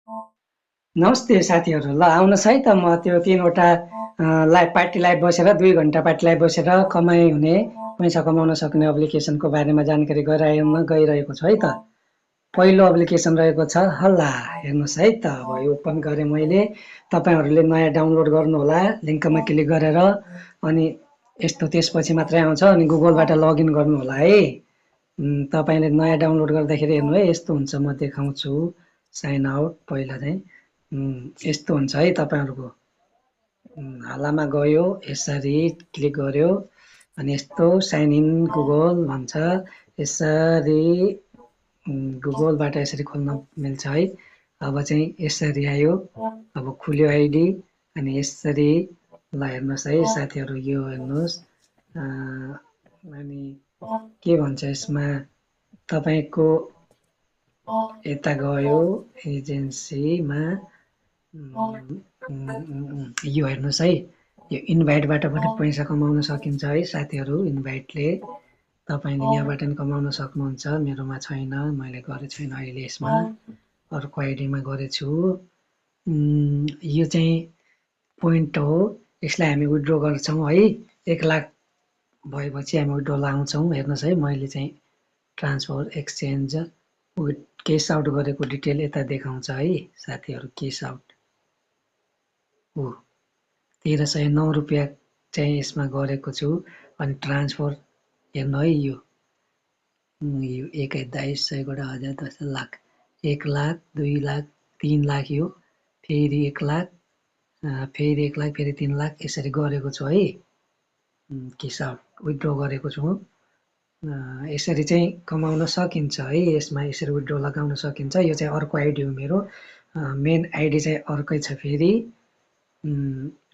नमस्ते साथीहरू, ल आउनुहोस् है त म त्यो 3वटा पार्टी लाइभ बसेर 2 घण्टा पार्टी लाइभ बसेर कमाइ हुने पैसा कमाउन सक्ने एप्लिकेसनको बारेमा जानकारी गइरहेको छु है त। पहिलो एप्लिकेसन रहेको छ हल्ला, हेर्नुहोस् है त। अब यो ओपन गरेँ मैले। तपाईँहरूले नयाँ डाउनलोड गर्नुहोला लिङ्कमा क्लिक गरेर, अनि यस्तो त्यसपछि मात्रै आउँछ, अनि गुगलबाट लगइन गर्नुहोला है। तपाईँले नयाँ डाउनलोड गर्दाखेरि हेर्नु है, यस्तो हुन्छ। म देखाउँछु। साइन आउट पहिला चाहिँ यस्तो हुन्छ है तपाईँहरूको। हालामा गयो, यसरी क्लिक गर्यो, अनि यस्तो साइन इन गुगल भन्छ। यसरी गुगलबाट यसरी खोल्न मिल्छ है। अब चाहिँ यसरी आयो, अब खुल्यो आइडी, अनि यसरी ल हेर्नुहोस् है साथीहरू, यो हेर्नुहोस्। अनि के भन्छ यसमा, तपाईँको यता गयो एजेन्सीमा, यो हेर्नुहोस् है। यो इन्भाइटबाट पनि पैसा कमाउन सकिन्छ है साथीहरू। इन्भाइटले तपाईँले यहाँबाट पनि कमाउन सक्नुहुन्छ। मेरोमा छैन, मैले गरेको छैन अहिले यसमा, अर्को आइडीमा गरेछु। यो चाहिँ पोइन्ट हो, यसलाई हामी विथड्र गर्छौँ है। 1 लाख भएपछि हामी विथड्र लाउँछौँ। हेर्नुहोस् है, मैले चाहिँ ट्रान्सफर एक्सचेन्ज केस आउट गरेको डिटेल यता देखाउँछ है साथीहरू। केस आउट हो, 1309 रुपियाँ चाहिँ यसमा गरेको छु। अनि ट्रान्सफर हेर्नु है, यो 21,22,100 1000 10 लाख, 1 लाख 2 लाख 3 लाख, यो फेरि 1 लाख, फेरि 1 लाख, फेरि 3 लाख, यसरी गरेको छु है। केस आउट विथड्र गरेको छु। यसरी चाहिँ कमाउन सकिन्छ है। यसमा यसरी विथड्र लगाउन सकिन्छ। यो चाहिँ अर्को आइडी हो मेरो। मेन आइडी चाहिँ अर्कै छ फेरि।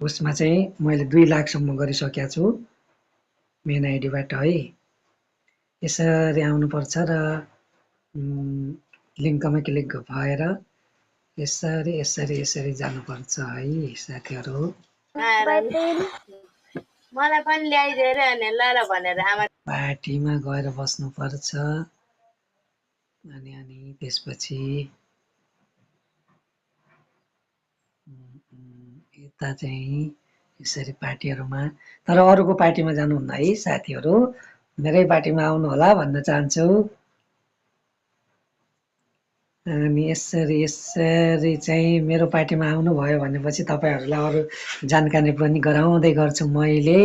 उसमा चाहिँ मैले 2 लाखसम्म गरिसकेको छु मेन आइडीबाट है। यसरी आउनुपर्छ र लिङ्कमा क्लिक भएर यसरी यसरी यसरी जानुपर्छ है साथीहरू। मलाई पनि ल्याइदिएर अनि ल भनेर आमा पार्टीमा गएर बस्नुपर्छ। अनि त्यसपछि यता चाहिँ यसरी पार्टीहरूमा, तर अरूको पार्टीमा जानुहुन्न है साथीहरू। मेरै पार्टीमा आउनु होला भन्न चाहन्छु। अनि यसरी यसरी चाहिँ मेरो पार्टीमा आउनुभयो भनेपछि तपाईँहरूलाई अरू जानकारी पनि गराउँदै गर्छु मैले।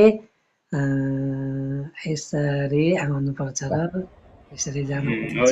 यसरी आउनुपर्छ र यसरी जानुपर्छ।